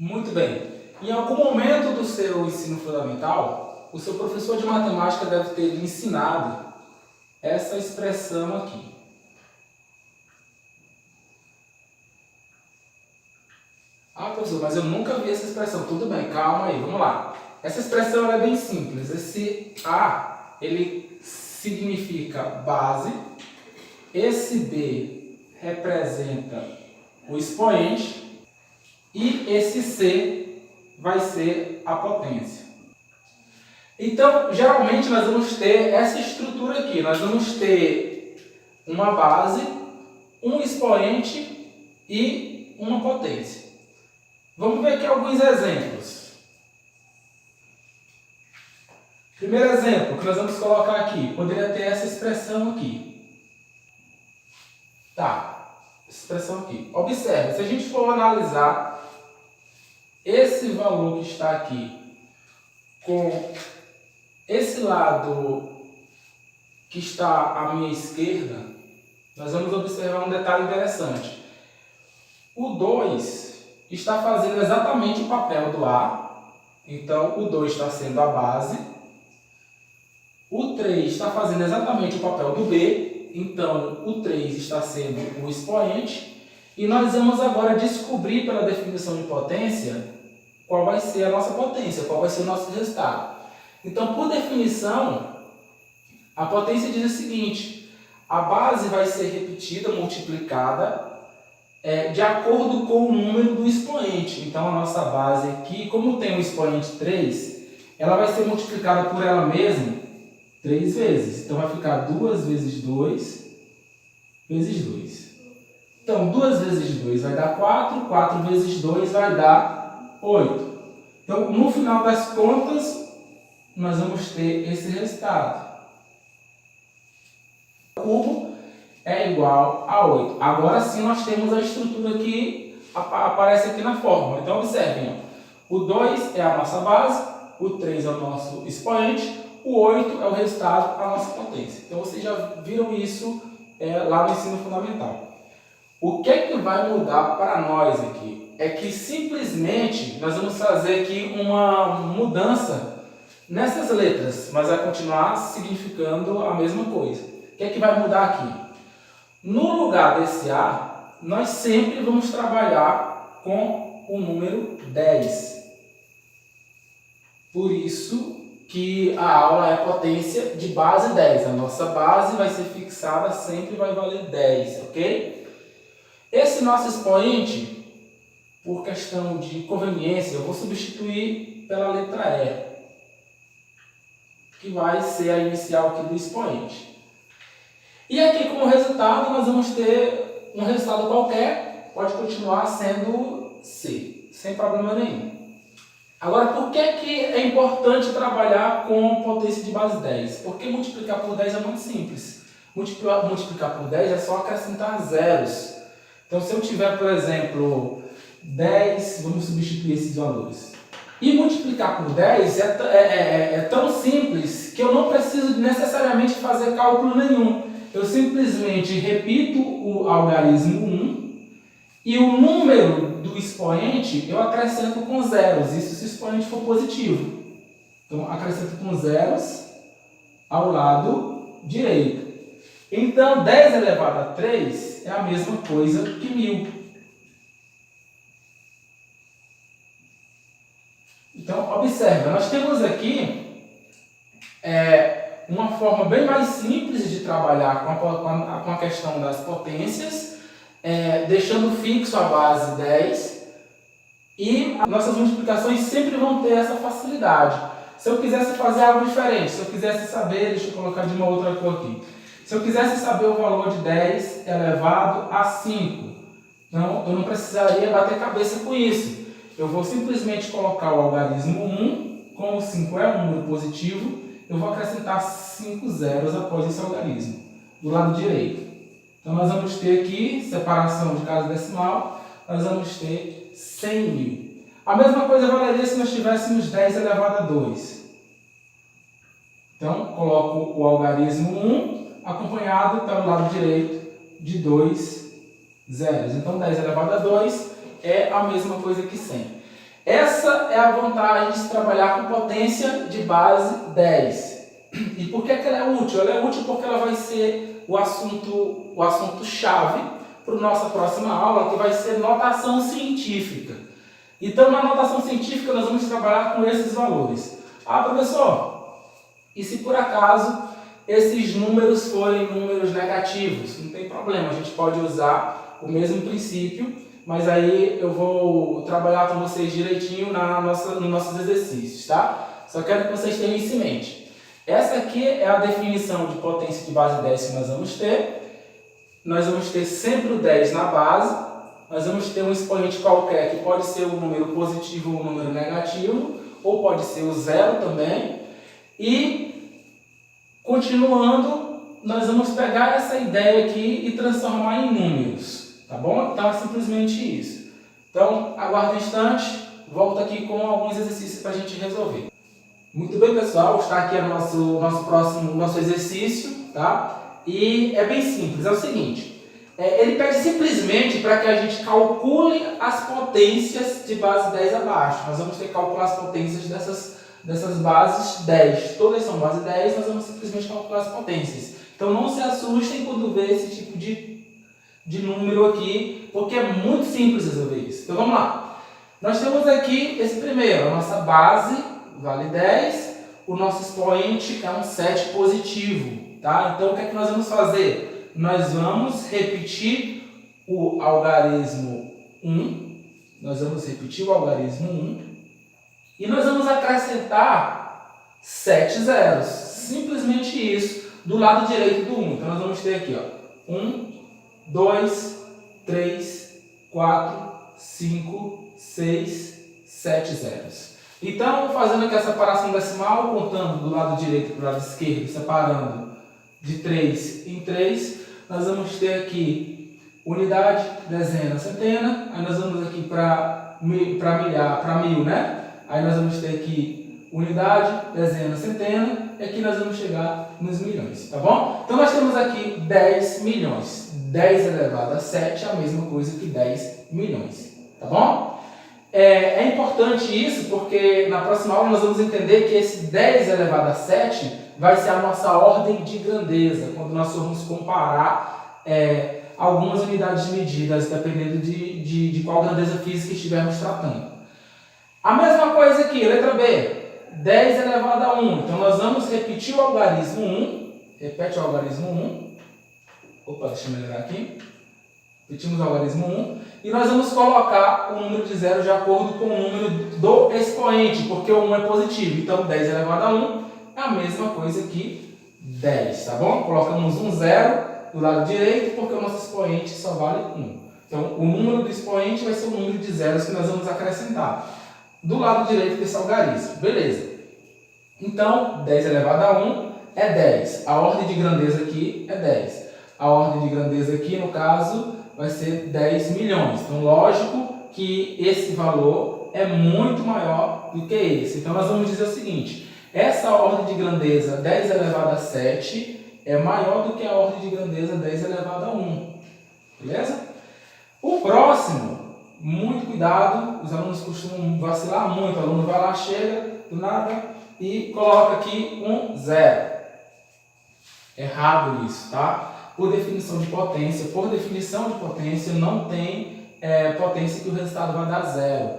Muito bem. Em algum momento do seu ensino fundamental, o seu professor de matemática deve ter lhe ensinado essa expressão aqui. Ah, professor, mas eu nunca vi essa expressão. Tudo bem, calma aí, vamos lá. Essa expressão é bem simples. Esse A, ele significa base. Esse B representa o expoente. E esse C vai ser a potência. Então, geralmente nós vamos ter essa estrutura aqui. Nós vamos ter uma base, um expoente e uma potência. Vamos ver aqui alguns exemplos. Primeiro exemplo que nós vamos colocar aqui, poderia ter essa expressão aqui. Tá, essa expressão aqui. Observe, se a gente for analisar esse valor que está aqui com esse lado que está à minha esquerda, nós vamos observar um detalhe interessante. O 2 está fazendo exatamente o papel do A, então o 2 está sendo a base. O 3 está fazendo exatamente o papel do B, então o 3 está sendo o expoente. E nós vamos agora descobrir pela definição de potência qual vai ser a nossa potência, qual vai ser o nosso resultado. Então, por definição, a potência diz o seguinte: a base vai ser repetida, multiplicada, de acordo com o número do expoente. Então, a nossa base aqui, como tem o expoente 3, ela vai ser multiplicada por ela mesma 3 vezes. Então, vai ficar 2 vezes 2 vezes 2. Então, 2 vezes 2 vai dar 4, 4 vezes 2 vai dar 8. Então, no final das contas, nós vamos ter esse resultado. O cubo é igual a 8. Agora sim nós temos a estrutura que aparece aqui na fórmula. Então, observem. O 2 é a nossa base, o 3 é o nosso expoente, o 8 é o resultado, a nossa potência. Então, vocês já viram isso lá no ensino fundamental. O que é que vai mudar para nós aqui? É que simplesmente nós vamos fazer aqui uma mudança nessas letras, mas vai continuar significando a mesma coisa. O que é que vai mudar aqui? No lugar desse A, nós sempre vamos trabalhar com o número 10. Por isso que a aula é potência de base 10. A nossa base vai ser fixada, sempre vai valer 10, ok? Esse nosso expoente, por questão de conveniência, eu vou substituir pela letra E, que vai ser a inicial aqui do expoente. E aqui, como resultado, nós vamos ter um resultado qualquer, pode continuar sendo C, sem problema nenhum. Agora, por que é importante trabalhar com potência de base 10? Porque multiplicar por 10 é muito simples. Multiplicar por 10 é só acrescentar zeros. Então, se eu tiver, por exemplo, 10, vamos substituir esses valores. E multiplicar por 10 é tão simples que eu não preciso necessariamente fazer cálculo nenhum. Eu simplesmente repito o algarismo 1 e o número do expoente eu acrescento com zeros, isso se o expoente for positivo. Então, acrescento com zeros ao lado direito. Então, 10 elevado a 3 é a mesma coisa que 1000. Então, observa, nós temos aqui uma forma bem mais simples de trabalhar com a questão das potências, deixando fixo a base 10, e nossas multiplicações sempre vão ter essa facilidade. Se eu quisesse fazer algo diferente, se eu quisesse saber, deixa eu colocar de uma outra cor aqui, se eu quisesse saber o valor de 10 elevado a 5, então eu não precisaria bater cabeça com isso. Eu vou simplesmente colocar o algarismo 1, como o 5 é um número positivo, eu vou acrescentar 5 zeros após esse algarismo, do lado direito. Então, nós vamos ter aqui, separação de casa decimal, nós vamos ter 100.000. A mesma coisa valeria se nós tivéssemos 10 elevado a 2. Então, coloco o algarismo 1, acompanhado pelo lado direito de 2 zeros. Então, 10 elevado a 2 é a mesma coisa que 100. Essa é a vantagem de se trabalhar com potência de base 10. E por que ela é útil? Ela é útil porque ela vai ser o assunto-chave para a nossa próxima aula, que vai ser notação científica. Então, na notação científica, nós vamos trabalhar com esses valores. Ah, professor, e se por acaso esses números forem números negativos? Não tem problema, a gente pode usar o mesmo princípio, mas aí eu vou trabalhar com vocês direitinho nos nossos exercícios, tá? Só quero que vocês tenham isso em mente. Essa aqui é a definição de potência de base 10 que nós vamos ter. Nós vamos ter sempre o 10 na base. Nós vamos ter um expoente qualquer, que pode ser um número positivo ou um número negativo, ou pode ser o zero também. E, continuando, nós vamos pegar essa ideia aqui e transformar em números, tá bom? Então, é simplesmente isso. Então, aguarde um instante, volto aqui com alguns exercícios para a gente resolver. Muito bem, pessoal, está aqui o nosso exercício, tá? E é bem simples, é o seguinte, ele pede simplesmente para que a gente calcule as potências de base 10 abaixo. Nós vamos ter que calcular as potências dessas bases 10. Todas são base 10, nós vamos simplesmente calcular as potências. Então não se assustem quando vê esse tipo de número aqui, porque é muito simples resolver isso. Então vamos lá. Nós temos aqui esse primeiro, a nossa base vale 10, o nosso expoente é um 7 positivo, tá? Então o que é que nós vamos fazer? Nós vamos repetir o algarismo 1, e nós vamos acrescentar 7 zeros, simplesmente isso, do lado direito do 1. Então nós vamos ter aqui, ó, 1, 2, 3, 4, 5, 6, 7 zeros. Então, fazendo aqui a separação decimal, contando do lado direito para o lado esquerdo, separando de 3 em 3, nós vamos ter aqui unidade, dezena, centena. Aí nós vamos aqui para milhar, para mil, né? Aí nós vamos ter aqui unidade, dezena, centena. E aqui nós vamos chegar nos milhões, tá bom? Então nós temos aqui 10 milhões. 10 elevado a 7 é a mesma coisa que 10 milhões, tá bom? É importante isso porque na próxima aula nós vamos entender que esse 10 elevado a 7 vai ser a nossa ordem de grandeza, quando nós formos comparar algumas unidades de medidas, dependendo de qual grandeza física estivermos tratando. A mesma coisa aqui, letra B, 10 elevado a 1. Então nós vamos repetir o algarismo 1, repete o algarismo 1, opa, deixa eu melhorar aqui. Repetimos o algarismo 1 e nós vamos colocar o número de zero de acordo com o número do expoente, porque o 1 é positivo. Então 10 elevado a 1 é a mesma coisa que 10, tá bom? Colocamos um zero do lado direito porque o nosso expoente só vale 1. Então o número do expoente vai ser o número de zeros que nós vamos acrescentar do lado direito desse algarismo. Beleza. Então 10 elevado a 1 é 10. A ordem de grandeza aqui é 10. A ordem de grandeza aqui, no caso, vai ser 10 milhões. Então, lógico que esse valor é muito maior do que esse. Então, nós vamos dizer o seguinte, essa ordem de grandeza 10 elevado a 7 é maior do que a ordem de grandeza 10 elevado a 1. Beleza? O próximo, muito cuidado, os alunos costumam vacilar muito. O aluno vai lá, chega, do nada, e coloca aqui um zero. Errado isso, tá? Por definição de potência, não tem potência que o resultado vai dar zero.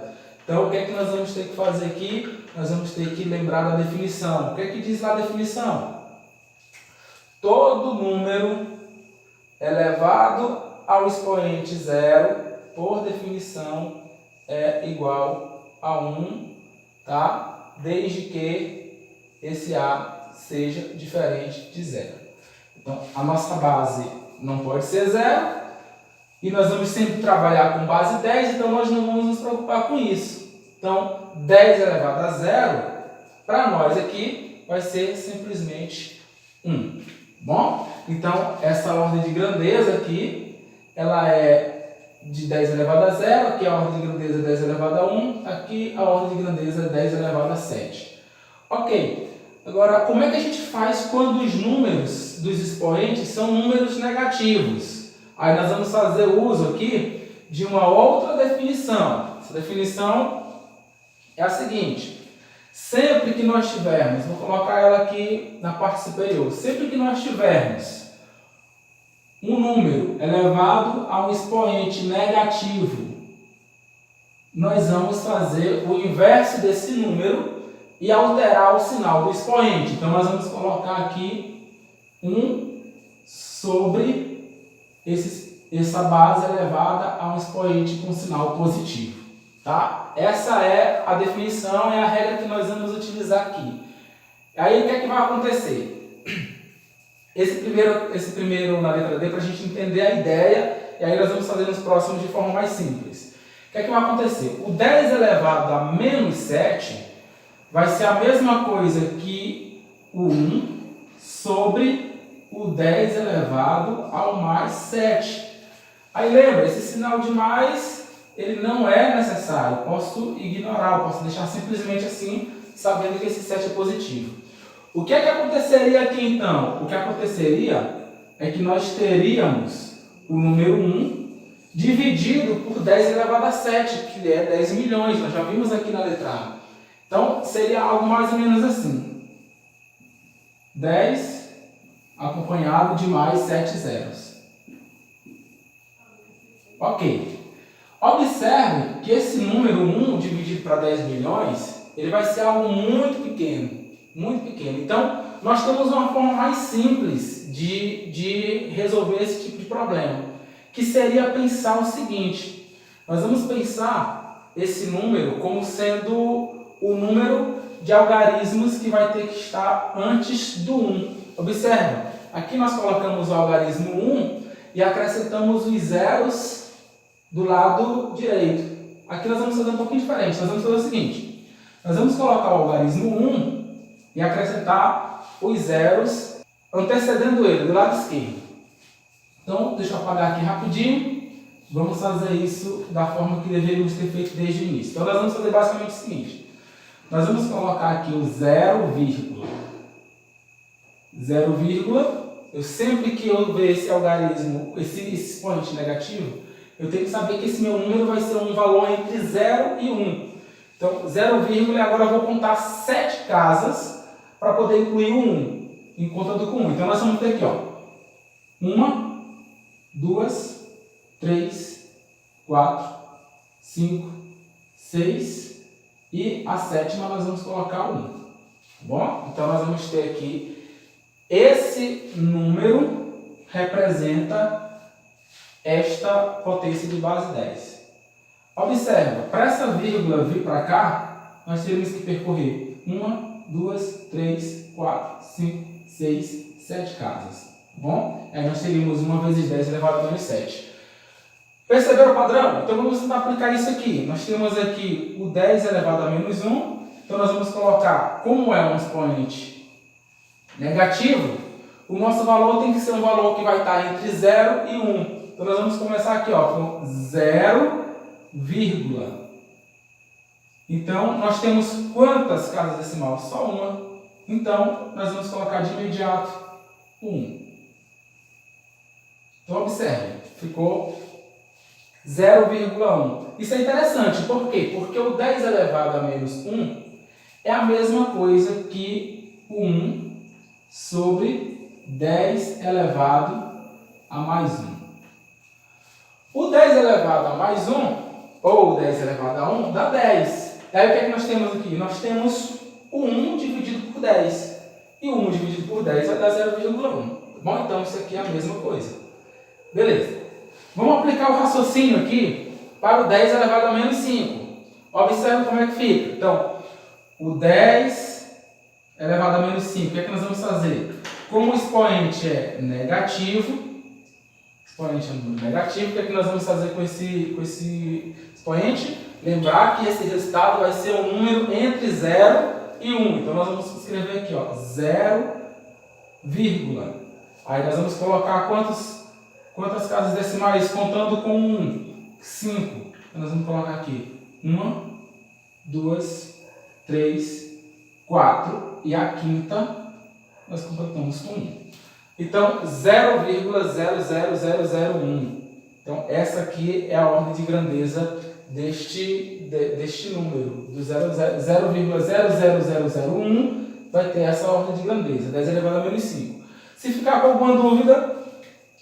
Então, o que é que nós vamos ter que fazer aqui? Nós vamos ter que lembrar da definição. O que é que diz lá a definição? Todo número elevado ao expoente zero, por definição, é igual a 1, tá? Desde que esse A seja diferente de zero. Então, a nossa base não pode ser zero e nós vamos sempre trabalhar com base 10, então nós não vamos nos preocupar com isso. Então, 10 elevado a zero, para nós aqui, vai ser simplesmente 1. Bom? Então, essa ordem de grandeza aqui, ela é de 10 elevado a zero, aqui a ordem de grandeza é 10 elevado a 1, aqui a ordem de grandeza é 10 elevado a 7. Ok. Agora, como é que a gente faz quando os números dos expoentes são números negativos? Aí nós vamos fazer uso aqui de uma outra definição. Essa definição é a seguinte: sempre que nós tivermos, vou colocar ela aqui na parte superior, sempre que nós tivermos um número elevado a um expoente negativo, nós vamos fazer o inverso desse número e alterar o sinal do expoente. Então, nós vamos colocar aqui 1 sobre essa base elevada a um expoente com sinal positivo. Tá? Essa é a definição, é a regra que nós vamos utilizar aqui. Aí, o que é que vai acontecer? Esse primeiro na letra D, para a gente entender a ideia, e aí nós vamos fazer nos próximos de forma mais simples. O que é que vai acontecer? O 10 elevado a menos 7 vai ser a mesma coisa que o 1 sobre o 10 elevado ao mais 7. Aí lembra, esse sinal de mais, ele não é necessário. Eu posso ignorar, eu posso deixar simplesmente assim, sabendo que esse 7 é positivo. O que é que aconteceria aqui então? O que aconteceria é que nós teríamos o número 1 dividido por 10 elevado a 7, que é 10 milhões. Nós já vimos aqui na letra A. Então, seria algo mais ou menos assim. 10 acompanhado de mais 7 zeros. Ok. Observe que esse número 1 dividido para 10 milhões, ele vai ser algo muito pequeno. Muito pequeno. Então, nós temos uma forma mais simples de resolver esse tipo de problema, que seria pensar o seguinte: nós vamos pensar esse número como sendo o número de algarismos que vai ter que estar antes do 1. Observe, aqui nós colocamos o algarismo 1 e acrescentamos os zeros do lado direito. Aqui nós vamos fazer um pouquinho diferente. Nós vamos fazer o seguinte: nós vamos colocar o algarismo 1 e acrescentar os zeros antecedendo ele, do lado esquerdo. Então, deixa eu apagar aqui rapidinho. Vamos fazer isso da forma que deveríamos ter feito desde o início. Então, nós vamos fazer basicamente o seguinte: nós vamos colocar aqui o 0, eu sempre que eu ver esse algarismo, esse expoente negativo, eu tenho que saber que esse meu número vai ser um valor entre 0 e 1. Então, 0, e agora eu vou contar 7 casas para poder incluir o 1, em conta do com 1. Então, nós vamos ter aqui, ó, 1, 2, 3, 4, 5, 6 e a sétima nós vamos colocar o 1. Tá bom? Então, nós vamos ter aqui, esse número representa esta potência de base 10. Observa, para essa vírgula vir para cá, nós teremos que percorrer 1, 2, 3, 4, 5, 6, 7 casas. Tá bom? Aí nós teríamos 1 vezes 10 elevado a menos 7. Perceberam o padrão? Então vamos tentar aplicar isso aqui. Nós temos aqui o 10 elevado a menos 1. Então nós vamos colocar, como é um expoente negativo, o nosso valor tem que ser um valor que vai estar entre 0 e 1. Então nós vamos começar aqui, ó, com 0, então nós temos quantas casas decimais? Só uma. Então nós vamos colocar de imediato 1. Então observe, ficou 0,1. Isso é interessante, por quê? Porque o 10 elevado a menos 1 é a mesma coisa que o 1 sobre 10 elevado a mais 1. O 10 elevado a mais 1, ou o 10 elevado a 1, dá 10. Aí o que é que nós temos aqui? Nós temos o 1 dividido por 10. E o 1 dividido por 10 vai dar 0,1. Bom, então isso aqui é a mesma coisa. Beleza. Vamos aplicar o raciocínio aqui para o 10 elevado a menos 5. Observe como é que fica. Então, o 10 elevado a menos 5, o que é que nós vamos fazer? Como o expoente é negativo, o que é que nós vamos fazer com esse expoente? Lembrar que esse resultado vai ser um número entre 0 e 1. Então, nós vamos escrever aqui, ó, 0, aí nós vamos colocar quantas casas decimais contando com 1? 5. Então, nós vamos colocar aqui 1, 2, 3, 4. E a quinta nós completamos com 1. Então, 0,00001. Então, essa aqui é a ordem de grandeza deste número, do 0,00001, vai ter essa ordem de grandeza, 10 elevado a menos 5. Se ficar com alguma dúvida,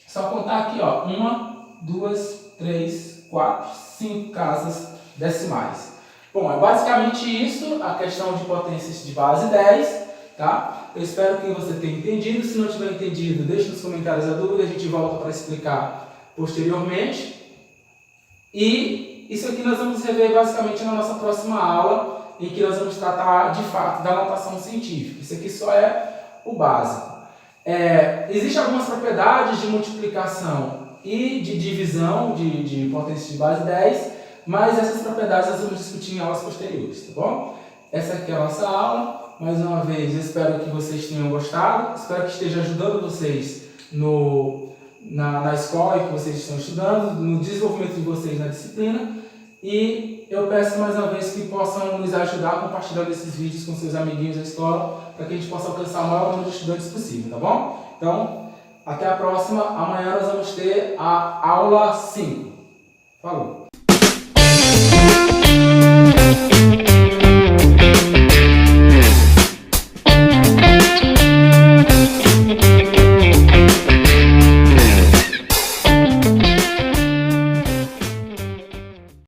só contar aqui, ó, 1, 2, 3, 4, 5 casas decimais. Bom, é basicamente isso, a questão de potências de base 10, tá? Eu espero que você tenha entendido. Se não tiver entendido, deixe nos comentários a dúvida, a gente volta para explicar posteriormente. E isso aqui nós vamos rever basicamente na nossa próxima aula, em que nós vamos tratar de fato da notação científica. Isso aqui só é o básico. Existem algumas propriedades de multiplicação e de divisão de potências de base 10, mas essas propriedades nós vamos discutir em aulas posteriores, tá bom? Essa aqui é a nossa aula. Mais uma vez, eu espero que vocês tenham gostado, espero que esteja ajudando vocês na escola que vocês estão estudando, no desenvolvimento de vocês na disciplina, e eu peço mais uma vez que possam nos ajudar compartilhando esses vídeos com seus amiguinhos da escola, para que a gente possa alcançar o maior número de estudantes possível, tá bom? Então, até a próxima. Amanhã nós vamos ter a aula 5. Falou!